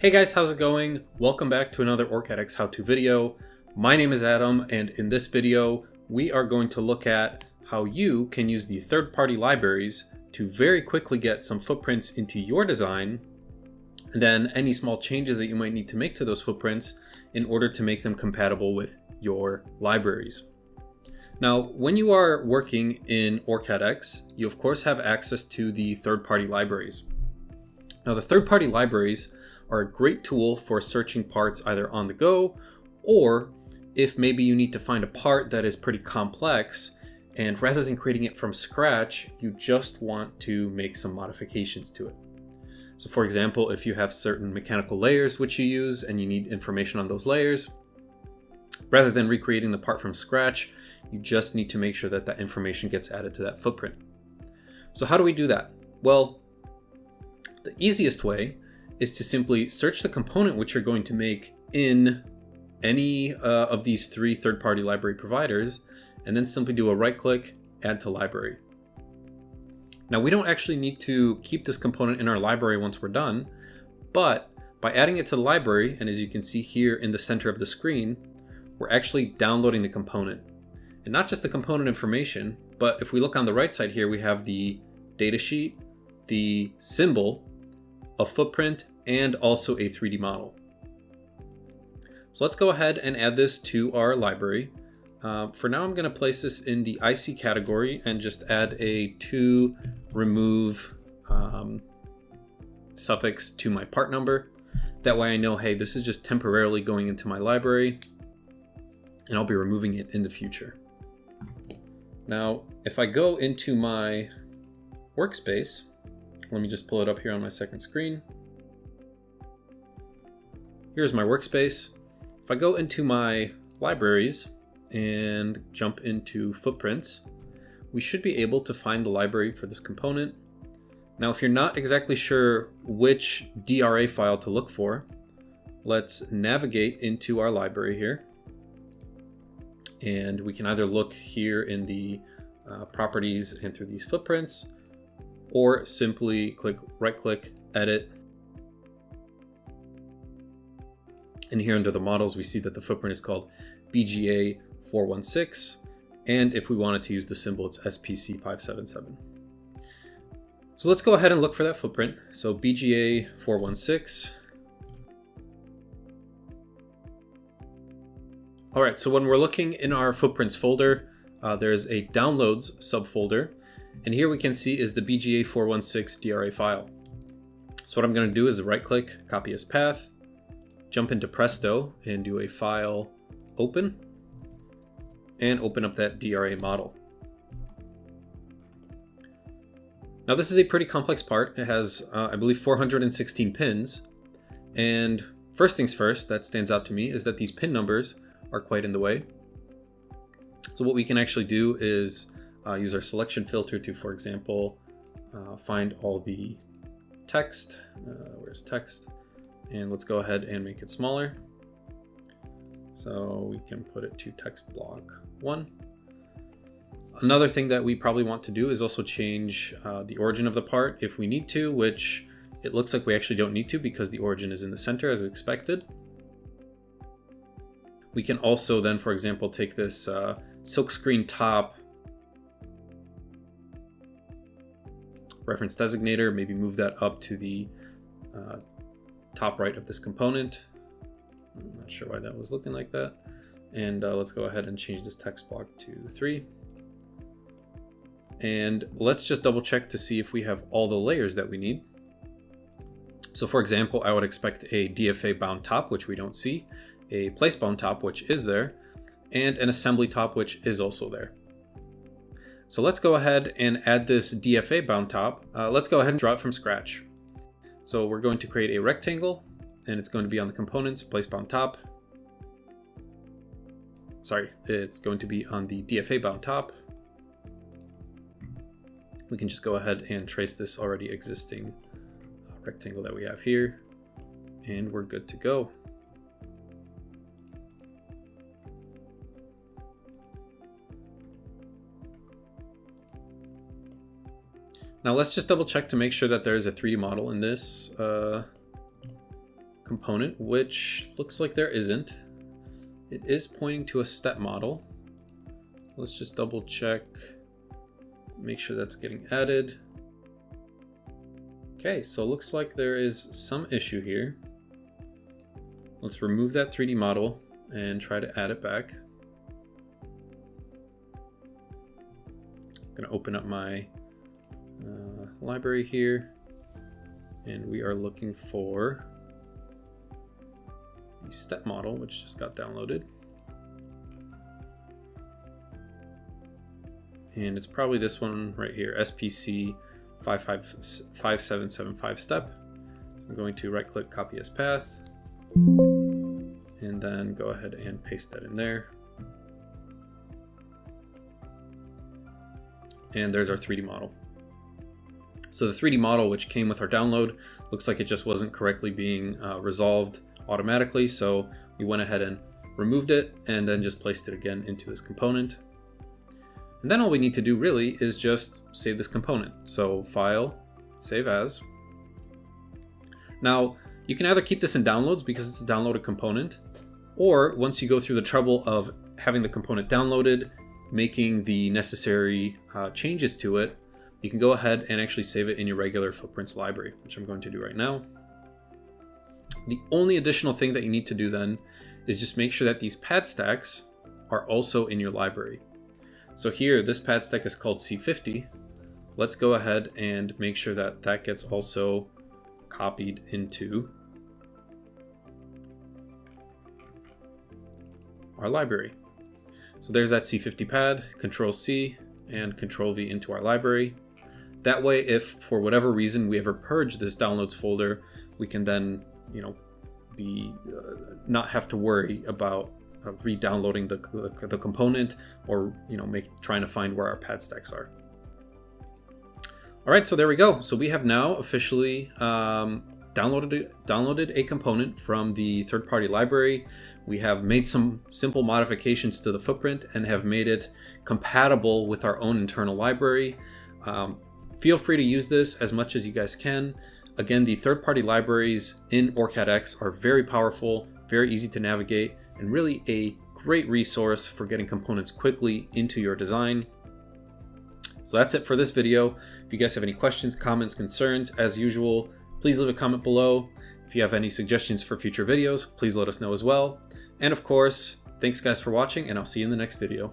Hey guys, how's it going? Welcome back to another OrCAD X how-to video. My name is Adam, and in this video, we are going to look at how you can use the third-party libraries to very quickly get some footprints into your design, and then any small changes that you might need to make to those footprints in order to make them compatible with your libraries. Now, when you are working in OrCAD X, you of course have access to the third-party libraries. Now, the third-party libraries are a great tool for searching parts either on the go, or if maybe you need to find a part that is pretty complex, and rather than creating it from scratch, you just want to make some modifications to it. So for example, if you have certain mechanical layers which you use and you need information on those layers, rather than recreating the part from scratch, you just need to make sure that that information gets added to that footprint. So how do we do that? Well, the easiest way is to simply search the component which you're going to make in any of these three third-party library providers, and then simply do a right-click, add to library. Now, we don't actually need to keep this component in our library once we're done, but by adding it to the library, and as you can see here in the center of the screen, we're actually downloading the component. And not just the component information, but if we look on the right side here, we have the datasheet, the symbol, a footprint, and also a 3D model. So let's go ahead and add this to our library. For now, I'm going to place this in the IC category and just add a to remove suffix to my part number. That way I know, hey, this is just temporarily going into my library, and I'll be removing it in the future. Now, if I go into my workspace, let me just pull it up here on my second screen. Here's my workspace. If I go into my libraries and jump into footprints, we should be able to find the library for this component. Now, if you're not exactly sure which DRA file to look for, let's navigate into our library here. And we can either look here in the properties and through these footprints, or simply right-click, edit. And here under the models, we see that the footprint is called BGA 416. And if we wanted to use the symbol, it's SPC 577. So let's go ahead and look for that footprint. So BGA 416. All right, so when we're looking in our footprints folder, there's a downloads subfolder. And here we can see is the BGA 416 DRA file. So what I'm going to do is right-click, copy as path, jump into Presto and do a file open, and open up that DRA model. Now this is a pretty complex part. It has, I believe, 416 pins. And first things first that stands out to me is that these pin numbers are quite in the way. So what we can actually do is use our selection filter to, for example, find all the text. Where's text? And let's go ahead and make it smaller. So we can put it to text block 1. Another thing that we probably want to do is also change the origin of the part if we need to, which it looks like we actually don't need to because the origin is in the center as expected. We can also then, for example, take this silkscreen top reference designator, maybe move that up to the top right of this component. I'm not sure why that was looking like that. And let's go ahead and change this text block to 3. And let's just double check to see if we have all the layers that we need. So for example, I would expect a DFA bound top, which we don't see, a place bound top, which is there, and an assembly top, which is also there. So let's go ahead and add this DFA bound top. Let's go ahead and draw it from scratch. So we're going to create a rectangle, and it's going to be on the components, place bound top. Sorry, it's going to be on the DFA bound top. We can just go ahead and trace this already existing rectangle that we have here, and we're good to go. Now let's just double check to make sure that there is a 3D model in this component, which looks like there isn't. It is pointing to a step model. Let's just double check, make sure that's getting added. Okay, so it looks like there is some issue here. Let's remove that 3D model and try to add it back. I'm going to open up my library here, and we are looking for the step model, which just got downloaded. And it's probably this one right here, SPC 5775 step. So I'm going to right click, copy as path, and then go ahead and paste that in there. And there's our 3D model. So the 3D model, which came with our download, looks like it just wasn't correctly being resolved automatically. So we went ahead and removed it and then just placed it again into this component. And then all we need to do really is just save this component. So File, Save As. Now, you can either keep this in downloads because it's a downloaded component, or once you go through the trouble of having the component downloaded, making the necessary changes to it, you can go ahead and actually save it in your regular footprints library, which I'm going to do right now. The only additional thing that you need to do then is just make sure that these pad stacks are also in your library. So here, this pad stack is called C50. Let's go ahead and make sure that that gets also copied into our library. So there's that C50 pad, Control C and Control V into our library. That way, if for whatever reason we ever purge this downloads folder, we can then, not have to worry about re-downloading the component, or trying to find where our pad stacks are. All right, so there we go. So we have now officially downloaded a component from the third-party library. We have made some simple modifications to the footprint and have made it compatible with our own internal library. Feel free to use this as much as you guys can. Again, the third-party libraries in OrCAD X are very powerful, very easy to navigate, and really a great resource for getting components quickly into your design. So that's it for this video. If you guys have any questions, comments, concerns, as usual, please leave a comment below. If you have any suggestions for future videos, please let us know as well. And of course, thanks guys for watching, and I'll see you in the next video.